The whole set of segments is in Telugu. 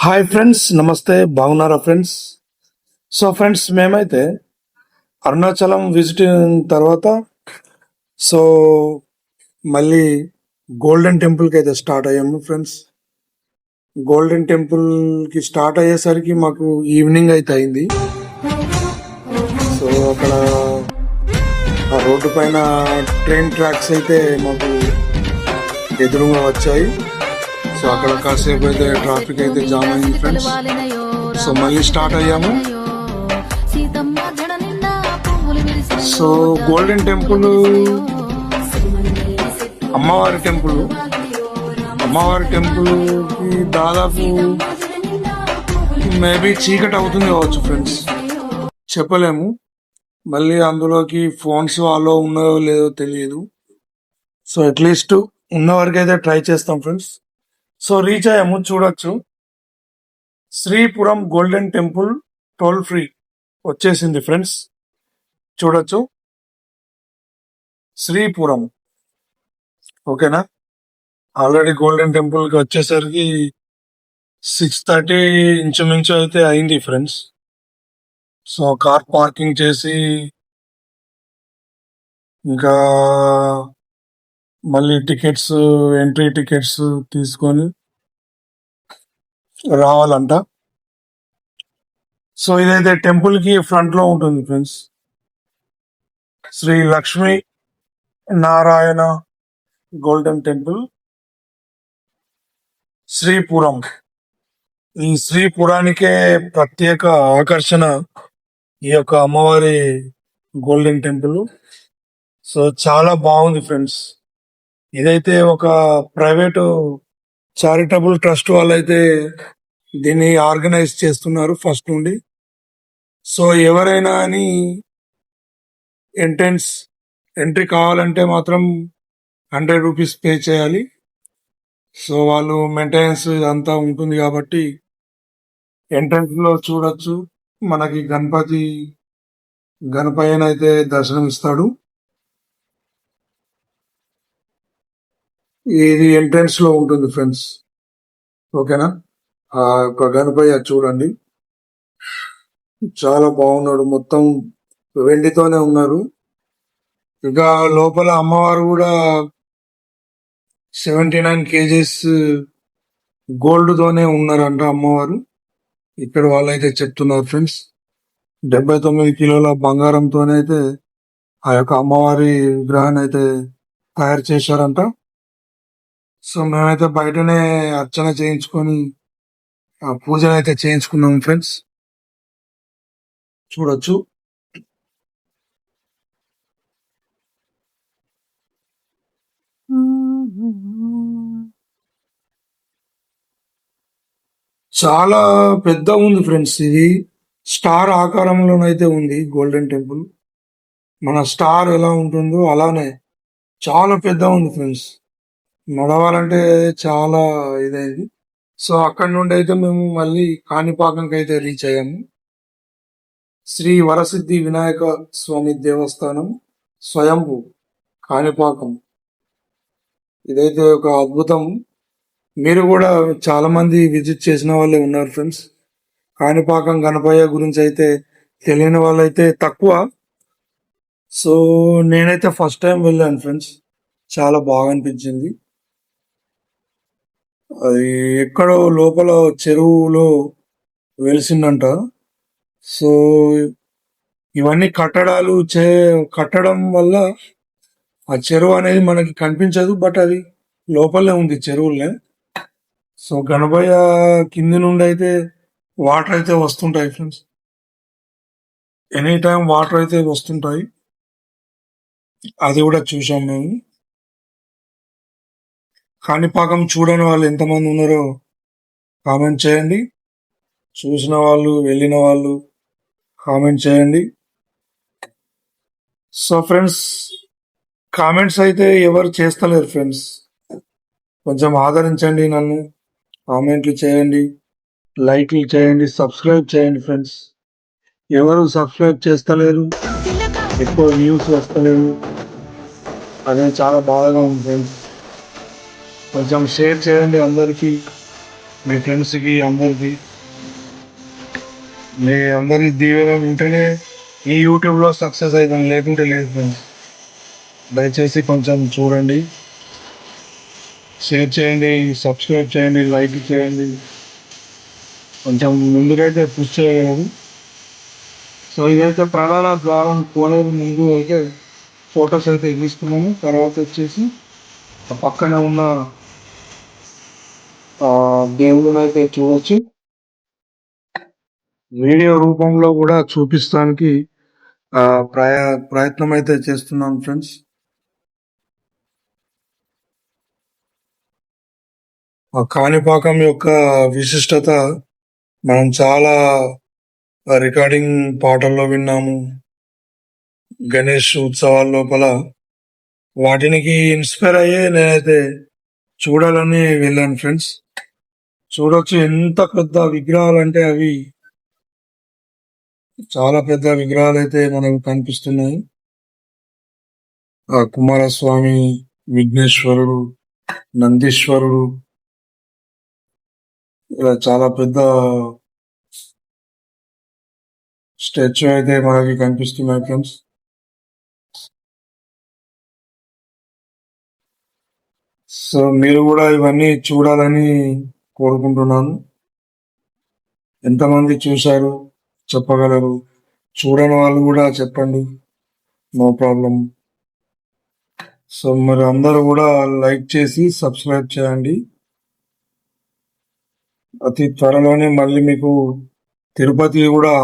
హాయ్ ఫ్రెండ్స్, నమస్తే. బాగున్నారా ఫ్రెండ్స్? సో ఫ్రెండ్స్, మేమైతే అరుణాచలం విజిట్ అయిన తర్వాత సో మళ్ళీ గోల్డెన్ టెంపుల్కి అయితే స్టార్ట్ అయ్యాము ఫ్రెండ్స్. గోల్డెన్ టెంపుల్కి స్టార్ట్ అయ్యేసరికి మాకు ఈవినింగ్ అయితే అయింది. సో అక్కడ ఆ రోడ్డు పైన ట్రైన్ ట్రాక్స్ అయితే మాకు ఎదురుగా వచ్చాయి. సో అక్కడ కాసేపు అయితే ట్రాఫిక్ అయితే జామ్ అయింది ఫ్రెండ్స్. సో మళ్ళీ స్టార్ట్ అయ్యాము. సో గోల్డెన్ టెంపుల్ అమ్మవారి టెంపుల్కి దాదాపు మేబీ చీకటి అవుతుంది కావచ్చు ఫ్రెండ్స్, చెప్పలేము. మళ్ళీ అందులోకి ఫోన్స్ అలో ఉన్నాయో లేదో తెలియదు. సో అట్లీస్ట్ ఉన్న వరకు అయితే ట్రై చేస్తాం ఫ్రెండ్స్. సో రీచ్ అయ్యాము, చూడొచ్చు. Sripuram golden temple toll free వచ్చేసింది ఫ్రెండ్స్, చూడొచ్చు. శ్రీపురం, ఓకేనా. ఆల్రెడీ గోల్డెన్ టెంపుల్కి వచ్చేసరికి 6:30 ఇంచుమించు అయితే అయింది ఫ్రెండ్స్. సో కార్ పార్కింగ్ చేసి ఇంకా మళ్ళీ టికెట్స్, ఎంట్రీ టికెట్స్ తీసుకొని రావాలంట. సో ఇదైతే టెంపుల్ కి ఫ్రంట్ లో ఉంటుంది friends. Sri Lakshmi Narayana golden temple Sripuram. ఈ శ్రీపురానికే ప్రత్యేక ఆకర్షణ ఈ యొక్క అమ్మవారి గోల్డెన్ టెంపుల్. సో చాలా బాగుంది ఫ్రెండ్స్. ఇదైతే ఒక ప్రైవేటు చారిటబుల్ ట్రస్ట్ వాళ్ళైతే దీన్ని ఆర్గనైజ్ చేస్తున్నారు ఫస్ట్ నుండి. సో ఎవరైనా అని ఎంట్రీ కావాలంటే మాత్రం 100 రూపీస్ పే చేయాలి. సో వాళ్ళు మెయింటెనెన్స్ ఇదంతా ఉంటుంది కాబట్టి ఎంట్రన్స్ లో చూడొచ్చు, మనకి గణపయ్యన అయితే దర్శనం ఇస్తాడు. ఇది ఎంట్రన్స్ లో ఉంటుంది ఫ్రెండ్స్, ఓకేనా. ఆ యొక్క గణపయ్య చూడండి, చాలా బాగున్నాడు. మొత్తం వెండితోనే ఉన్నారు. ఇక లోపల అమ్మవారు కూడా 79 kgs గోల్డ్ తోనే ఉన్నారంట అమ్మవారు. ఇక్కడ వాళ్ళైతే చెప్తున్నారు ఫ్రెండ్స్. 79 కిలోల బంగారంతోనే అయితే ఆ యొక్క అమ్మవారి విగ్రహాన్ని అయితే తయారు చేశారంట. సో మేమైతే బయటనే అర్చన చేయించుకొని పూజలు అయితే చేయించుకున్నాం ఫ్రెండ్స్, చూడొచ్చు. చాలా పెద్ద ఉంది ఫ్రెండ్స్. ఇది స్టార్ ఆకారంలోనైతే ఉంది గోల్డెన్ టెంపుల్. మన స్టార్ ఎలా ఉంటుందో అలానే చాలా పెద్ద ఉంది ఫ్రెండ్స్. నడవాలంటే చాలా ఇదైంది. సో అక్కడి నుండి అయితే మేము మళ్ళీ కాణిపాకంకి అయితే రీచ్ అయ్యాము. శ్రీ వరసిద్ధి వినాయక స్వామి దేవస్థానం స్వయంభూ కాణిపాకం. ఇదైతే ఒక అద్భుతం. మీరు కూడా చాలా మంది విజిట్ చేసిన వాళ్ళే ఉన్నారు ఫ్రెండ్స్. కాణిపాకం గణపయ్య గురించి అయితే తెలియని వాళ్ళైతే తక్కువ. సో నేనైతే ఫస్ట్ టైం వెళ్ళాను ఫ్రెండ్స్, చాలా బాగా అనిపించింది. అది ఎక్కడో లోపల చెరువులో వెలిసిందంట. సో ఇవన్నీ కట్టడం వల్ల ఆ చెరువు అనేది మనకి కనిపించదు, బట్ అది లోపలే ఉంది చెరువులనే. సో గణపయ్య కింది నుండి అయితే వాటర్ అయితే వస్తుంటాయి ఫ్రెండ్స్, ఎనీ టైం వాటర్ అయితే వస్తుంటాయి. అది కూడా చూసాం మేము. కాణిపాకం చూడని వాళ్ళు ఎంతమంది ఉన్నారో కామెంట్ చేయండి. చూసిన వాళ్ళు, వెళ్ళిన వాళ్ళు కామెంట్ చేయండి. సో ఫ్రెండ్స్, కామెంట్స్ అయితే ఎవరు చేస్తలేరు ఫ్రెండ్స్, కొంచెం ఆదరించండి నన్ను. కామెంట్లు చేయండి, లైక్లు చేయండి, సబ్స్క్రైబ్ చేయండి ఫ్రెండ్స్. ఎవరు సబ్స్క్రైబ్ చేస్తలేరు, ఎక్కువ వ్యూస్ వస్తలేవు, అదే చాలా బాధగా ఉంది ఫ్రెండ్స్. కొంచెం షేర్ చేయండి అందరికీ. మీ ఫ్రెండ్స్కి అందరికి మీ అందరి దీవెన ఉంటేనే ఈ యూట్యూబ్లో సక్సెస్ అవుతాం, లేకుంటే లేదు ఫ్రెండ్స్. దయచేసి కొంచెం చూడండి, షేర్ చేయండి, సబ్స్క్రైబ్ చేయండి, లైక్ చేయండి. కొంచెం ముందుకైతే పుష్ చేయగలరు. సో ఇదైతే ప్రధాన ద్వారం కోనేరు ముందు అయితే ఫొటోస్ అయితే తీసుకున్నాము. తర్వాత వచ్చేసి ఆ పక్కన ఉన్న దేవుళ్ళని అయితే చూడొచ్చు. వీడియో రూపంలో కూడా చూపిస్తానికి ఆ, ప్రయత్నం అయితే చేస్తున్నాం ఫ్రెండ్స్. ఆ కాణిపాకం యొక్క విశిష్టత మనం చాలా రికార్డింగ్ పాటల్లో విన్నాము. గణేష్ ఉత్సవాల లోపల వాటికి ఇన్స్పైర్ అయ్యే నేనైతే చూడాలని వెళ్ళాను ఫ్రెండ్స్. చూడొచ్చు ఎంత పెద్ద విగ్రహాలు అంటే అవి చాలా పెద్ద విగ్రహాలు అయితే మనకు కనిపిస్తున్నాయి. ఆ కుమారస్వామి, విఘ్నేశ్వరుడు, నందీశ్వరుడు, ఇలా చాలా పెద్ద స్టాచ్యూ అయితే మనకి కనిపిస్తున్నాయి ఫ్రెండ్స్. సో మీరు కూడా ఇవన్నీ చూడాలని కోరుకుంటున్నాను. ఎంతమంది చూశారు చెప్పగలరు? చూడని వాళ్ళు కూడా చెప్పండి, నో ప్రాబ్లం. సో మరి అందరూ కూడా లైక్ చేసి సబ్స్క్రైబ్ చేయండి. అతి త్వరలోనే మళ్ళీ మీకు తిరుపతి కూడా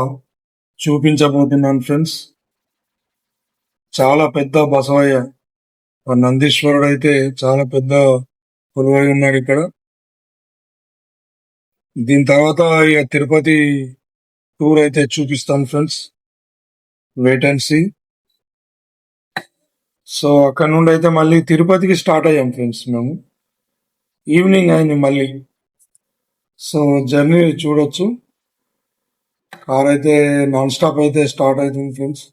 చూపించబోతున్నాను ఫ్రెండ్స్. చాలా పెద్ద బసవయ్య, ఆ నందీశ్వరుడు అయితే చాలా పెద్ద కొలువై ఉన్నాడు ఇక్కడ. దీని తర్వాత ఇక తిరుపతి టూర్ అయితే చూపిస్తాను friends, wait and see. So అక్కడ నుండి అయితే మళ్ళీ తిరుపతికి స్టార్ట్ అయ్యాం ఫ్రెండ్స్ మేము. ఈవినింగ్ అయింది మళ్ళీ. సో జర్నీ చూడొచ్చు. కార్ అయితే నాన్ స్టాప్ అయితే స్టార్ట్ అవుతుంది ఫ్రెండ్స్.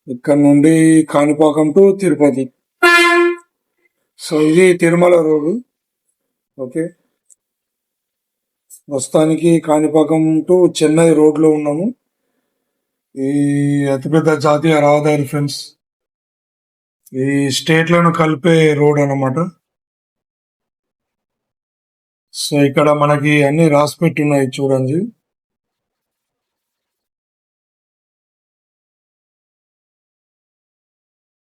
ఇక్కడ నుండి కాణిపాకం టు తిరుపతి. సో ఇది తిరుమల రోడ్డు. ఓకే, ప్రస్తుతానికి కాణిపాకం టు చెన్నై రోడ్లో ఉన్నాము. ఈ అతిపెద్ద జాతీయ రహదారి ఫ్రెండ్స్, ఈ స్టేట్లను కలిపే రోడ్ అన్నమాట. సో ఇక్కడ మనకి అన్ని రాసి పెట్టి ఉన్నాయి చూడండి.